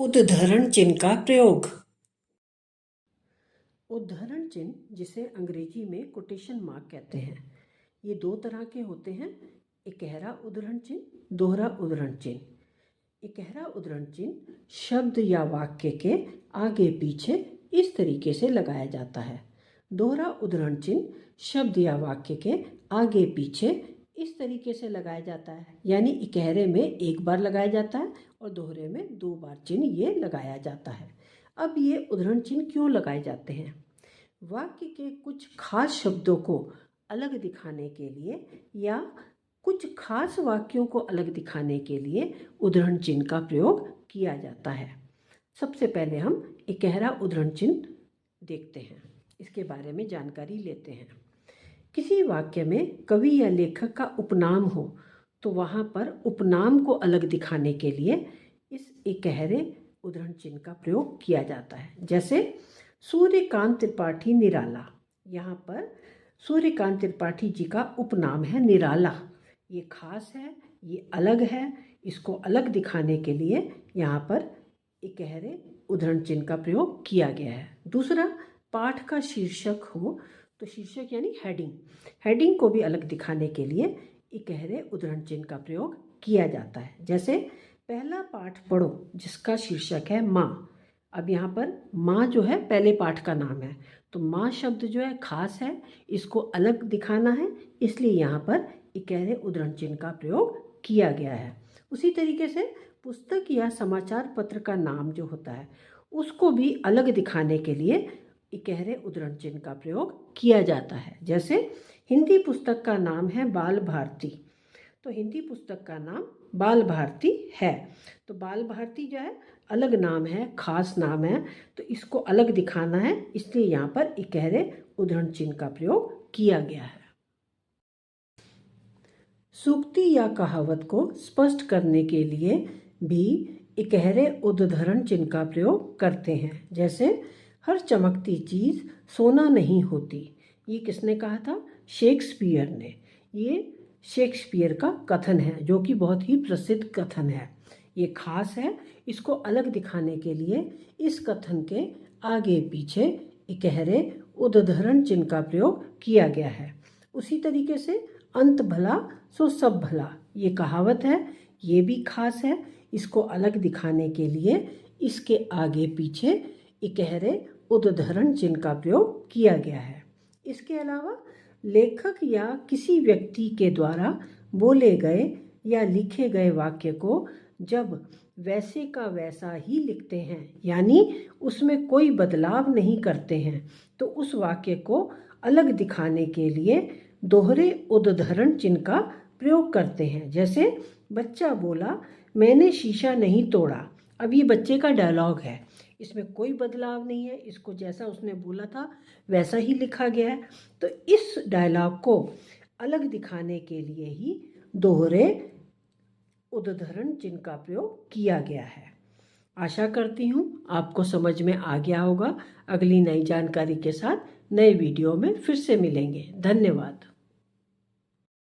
उद्धरण चिन्ह का प्रयोग। उद्धरण चिन्ह, जिसे अंग्रेजी में कोटेशन मार्क कहते हैं, ये दो तरह के होते हैं। इकहरा उद्धरण चिन्ह, दोहरा उद्धरण चिन्ह। इकहरा उद्धरण चिन्ह शब्द या वाक्य के आगे पीछे इस तरीके से लगाया जाता है। दोहरा उद्धरण चिन्ह शब्द या वाक्य के आगे पीछे इस तरीके से लगाया जाता है, यानी इकहरे में एक बार लगाया जाता है और दोहरे में दो बार चिन्ह ये लगाया जाता है। अब ये उद्धरण चिन्ह क्यों लगाए जाते हैं? वाक्य के कुछ खास शब्दों को अलग दिखाने के लिए या कुछ खास वाक्यों को अलग दिखाने के लिए उद्धरण चिन्ह का प्रयोग किया जाता है। सबसे पहले हम इकहरा उद्धरण चिन्ह देखते हैं, इसके बारे में जानकारी लेते हैं। किसी वाक्य में कवि या लेखक का उपनाम हो तो वहाँ पर उपनाम को अलग दिखाने के लिए इस इकहरे उद्धरण चिन्ह का प्रयोग किया जाता है। जैसे सूर्यकांत त्रिपाठी निराला, यहाँ पर सूर्यकांत त्रिपाठी जी का उपनाम है निराला। ये खास है, ये अलग है, इसको अलग दिखाने के लिए यहाँ पर इकहरे उद्धरण चिन्ह का प्रयोग किया गया है। दूसरा, पाठ का शीर्षक हो तो शीर्षक यानी हेडिंग को भी अलग दिखाने के लिए इकहरे उद्धरण चिन्ह का प्रयोग किया जाता है। जैसे पहला पाठ पढ़ो, जिसका शीर्षक है माँ। अब यहाँ पर माँ जो है पहले पाठ का नाम है, तो माँ शब्द जो है खास है, इसको अलग दिखाना है, इसलिए यहाँ पर इकहरे उद्धरण चिन्ह का प्रयोग किया गया है। उसी तरीके से पुस्तक या समाचार पत्र का नाम जो होता है उसको भी अलग दिखाने के लिए इकहरे उद्धरण चिन्ह का प्रयोग किया जाता है। जैसे हिंदी पुस्तक का नाम है बाल भारती, तो हिंदी पुस्तक का नाम बाल भारती है, तो बाल भारती जो है अलग नाम है, खास नाम है, तो इसको अलग दिखाना है, इसलिए यहाँ पर इकहरे उद्धरण चिन्ह का प्रयोग किया गया है। सूक्ति या कहावत को स्पष्ट करने के लिए भी इकहरे उद्धरण चिन्ह का प्रयोग करते हैं। जैसे हर चमकती चीज़ सोना नहीं होती, ये किसने कहा था? शेक्सपियर ने। ये शेक्सपियर का कथन है, जो कि बहुत ही प्रसिद्ध कथन है। ये खास है, इसको अलग दिखाने के लिए इस कथन के आगे पीछे इकहरे उद्धरण चिन्ह का प्रयोग किया गया है। उसी तरीके से अंत भला सो सब भला, ये कहावत है, ये भी खास है, इसको अलग दिखाने के लिए इसके आगे पीछे इकहरे उद्धरण चिन्ह का प्रयोग किया गया है। इसके अलावा लेखक या किसी व्यक्ति के द्वारा बोले गए या लिखे गए वाक्य को जब वैसे का वैसा ही लिखते हैं, यानी उसमें कोई बदलाव नहीं करते हैं, तो उस वाक्य को अलग दिखाने के लिए दोहरे उद्धरण चिन्ह का प्रयोग करते हैं। जैसे बच्चा बोला मैंने शीशा नहीं तोड़ा। अब ये बच्चे का डायलॉग है, इसमें कोई बदलाव नहीं है, इसको जैसा उसने बोला था वैसा ही लिखा गया है, तो इस डायलॉग को अलग दिखाने के लिए ही दोहरे उद्धरण चिन्ह का प्रयोग किया गया है। आशा करती हूँ आपको समझ में आ गया होगा। अगली नई जानकारी के साथ नए वीडियो में फिर से मिलेंगे। धन्यवाद।